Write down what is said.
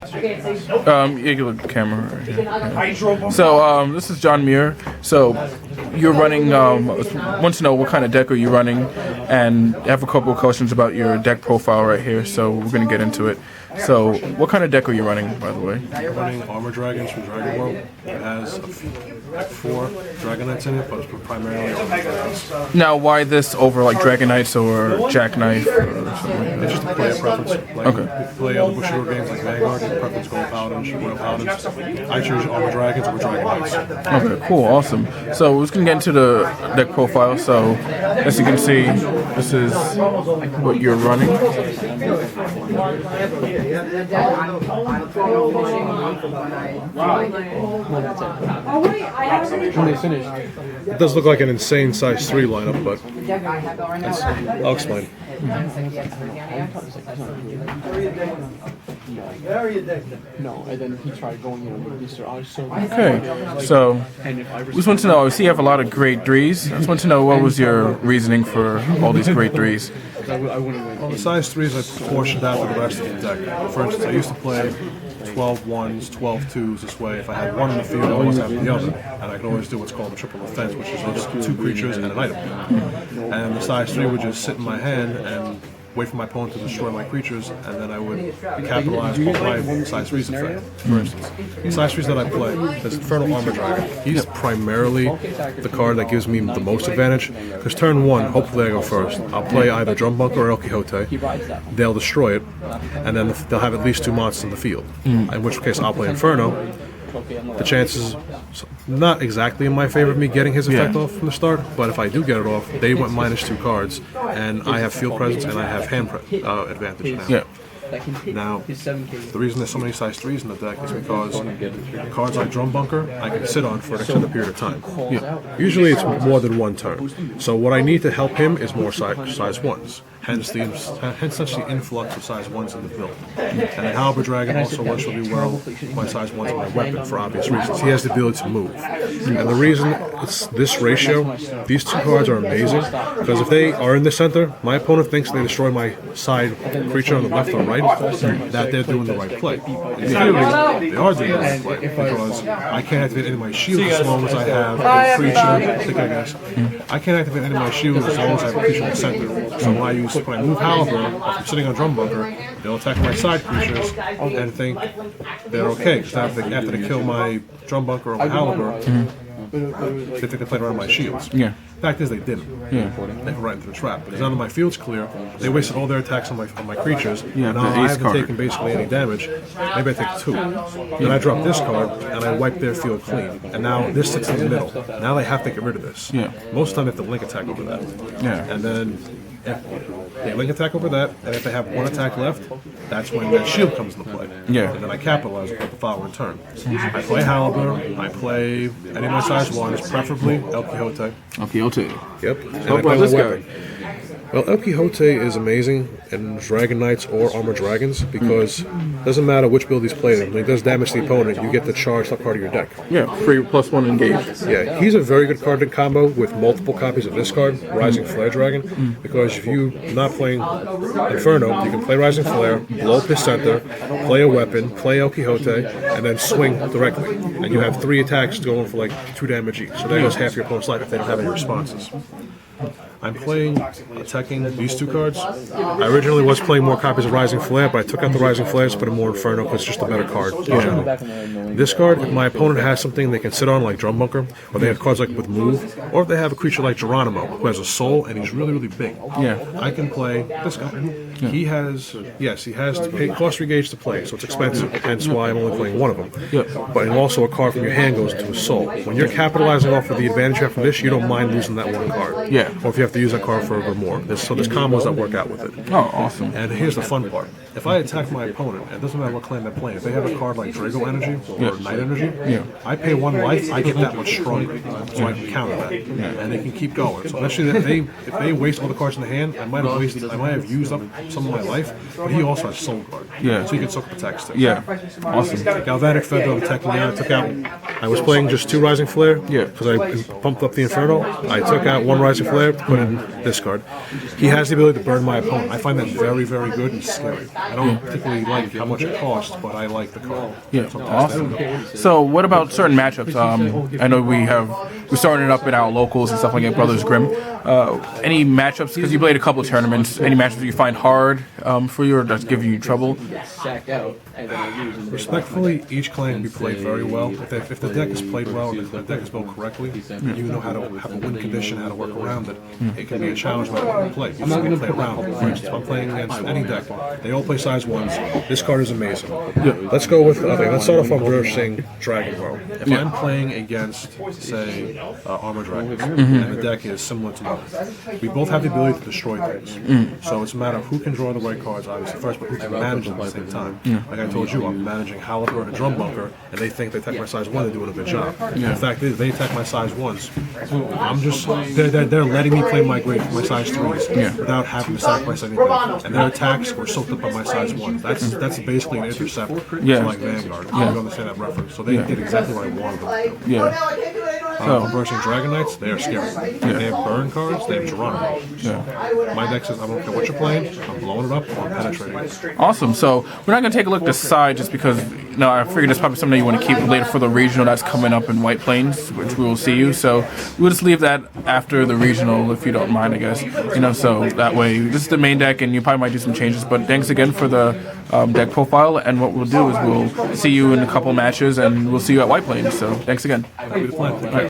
You can look at the camera right here. Yeah. So, this is John Muir. So, you're running, want to know what kind of deck are you running, and I have a couple of questions about your deck profile right here, so we're going to get into it. So, what kind of deck are you running, by the way? I'm running ArmorDragon from Dragon World. It has like 4 Dragon Knights in it, but it's primarily ArmorDragons. Now, why this over like Dragon Knights or Jackknife or something like that? It's just a player preference. Like, Okay. you play other Bushido games like Vanguard, your preference Gold Paladins, Royal Paladins. I choose ArmorDragons over Dragon Knights. Okay, cool, awesome. So we're just gonna get into the deck profile. So as you can see, this is what you're running. It does look like an insane size 3 lineup, but I'll explain. No, and then he tried going with Mr. Oz. Okay, so we just want to know, I see you have a lot of grade 3s. I just want to know what was your reasoning for all these grade 3s? Well, the size 3s I portioned out to the rest of the deck. For instance, I used to play 12 1s, 12 2s this way. If I had one in the field, I always have the other. And I could always do what's called a triple offense, which is just 2 creatures and an item. And the size 3 would just sit in my hand and wait for my opponent to destroy my creatures, and then I would capitalize on my size 3's effect. For instance, the size 3's that I play, there's Infernal ArmorDragon. He's primarily the card that gives me the most advantage, because turn 1, hopefully I go first. I'll play either Drum Bunker or El Quixote. They'll destroy it, and then they'll have at least 2 monsters in the field, in which case I'll play Inferno. The chances not exactly in my favor of me getting his effect off from the start, but if I do get it off, they went -2 cards, and I have field presence and I have hand advantage now. Yeah. Now, the reason there's so many size 3s in the deck is because cards like Drum Bunker I can sit on for an extended period of time. Usually it's more than 1 turn. So what I need to help him is more size 1s. Hence such the influx of size 1s in the build. And then ArmorDragon also works really well with my size 1s in my weapon for obvious reasons. He has the ability to move. And the reason it's this ratio, these 2 cards are amazing, because if they are in the center, my opponent thinks they destroy my side creature on the left or right, that they're doing the right play. In theory, they are doing the right play, because I can't activate any of my shields as long as I have a creature, I can't activate any of my shields as long as I have a creature in the center. So when I move Halberd, if I'm sitting on Drum Bunker, they'll attack my side creatures and think they're okay. Because after they kill my Drum Bunker or my Halberd, they think they played around my shields. Yeah. Fact is, they didn't. They went right into the trap. Because now that my field's clear, they wasted all their attacks on my creatures. Yeah, and now I haven't taken basically any damage. Maybe I take 2. Then I drop this card, and I wipe their field clean. And now this sits in the middle. Now they have to get rid of this. Yeah. Most of the time, they have to link attack over that. Yeah. And then if they link attack over that, and if they have 1 attack left, that's when that shield comes into play. Yeah. And then I capitalize with the following turn. I play Halberd, I play any of my size 1s, preferably El Quixote. El Quixote. Yep. And How I about play this the guy? weapon. Well, El Quixote is amazing in Dragon Knights or ArmorDragons because it doesn't matter which build he's played in. When he does damage to the opponent, you get to charge that part of your deck. Yeah, free +1 engage. Yeah, he's a very good card in combo with multiple copies of this card, Rising Flare Dragon, because if you're not playing Inferno, you can play Rising Flare, blow up his center, play a weapon, play El Quixote, and then swing directly. And you have 3 attacks going for like 2 damage each. So that goes half your opponent's life if they don't have any responses. I'm attacking these 2 cards. I originally was playing more copies of Rising Flare, but I took out the Rising Flares, put in more Inferno because it's just a better card in general. This card, if my opponent has something they can sit on like Drum Bunker, or they have cards like with Move, or if they have a creature like Geronimo who has a soul and he's really, really big, I can play this guy. He has to pay cost re-gauge to play, so it's expensive, hence why I'm only playing 1 of them. But also a card from your hand goes into his soul. When you're capitalizing off of the advantage you have from this, you don't mind losing that 1 card. Or if you have to use that card for more. So there's combos that work out with it. Oh, awesome. And here's the fun part. If I attack my opponent, it doesn't matter what clan they're playing, if they have a card like Drago Energy or Night Energy, I pay 1 life, I get that much stronger. So I can counter that. And they can keep going. So eventually if they waste all the cards in the hand, I might have used up some of my life, but he also has Soul Guard. Yeah. So he can soak up attacks too. Yeah. Awesome. Galvanic Feather attacking me out. I took out. I was playing just 2 Rising Flare. Yeah. Because I pumped up the Inferno. I took out 1 Rising Flare, put in this card. He has the ability to burn my opponent. I find that very, very good and scary. I don't particularly like how much it costs, but I like the card. Yeah, awesome. So, what about certain matchups? I know we're starting it up in our locals and stuff like that, Brothers Grimm. Any matchups, because you played a couple of tournaments, any matchups that you find hard for you or that's giving you trouble? Respectfully, each clan can be played very well. If the deck is played well and if the deck is built correctly, you know how to have a win condition, how to work around it. It can be a challenge no matter what you play. You just need to play around it. For instance, if I'm playing against any deck, they all play size 1s. This card is amazing. Let's go with, let's start off on Budyfight Dragon World. If I'm playing against, say, ArmorDragon, and the deck is similar to mine, we both have the ability to destroy things. So it's a matter of who can draw the right cards, obviously, first, but who can manage them at the same time. Like I told you, I'm managing Haliber and a Drum Bunker, and they think they attack my size 1, they're doing a good job. The fact is, they attack my size 1s. I'm just, they're letting me play my size 3s without having to sacrifice anything. And their attacks were soaked up by my size 1s. That's basically an intercept to like Vanguard. You understand that reference. So they did exactly what I wanted them to do. I'm versing Dragon Knights, they are scary. They have burn cards, they have Geronimo. My deck says, I don't care what you're playing, I'm blowing it up, or I'm penetrating it. Awesome. So we're not going to take a look at the side just because I figured it's probably something you want to keep later for the regional that's coming up in White Plains, which we will see you. So we'll just leave that after the regional if you don't mind, I guess. So that way, this is the main deck and you probably might do some changes. But thanks again for the deck profile. And what we'll do is we'll see you in a couple matches and we'll see you at White Plains. So thanks again. Happy to play.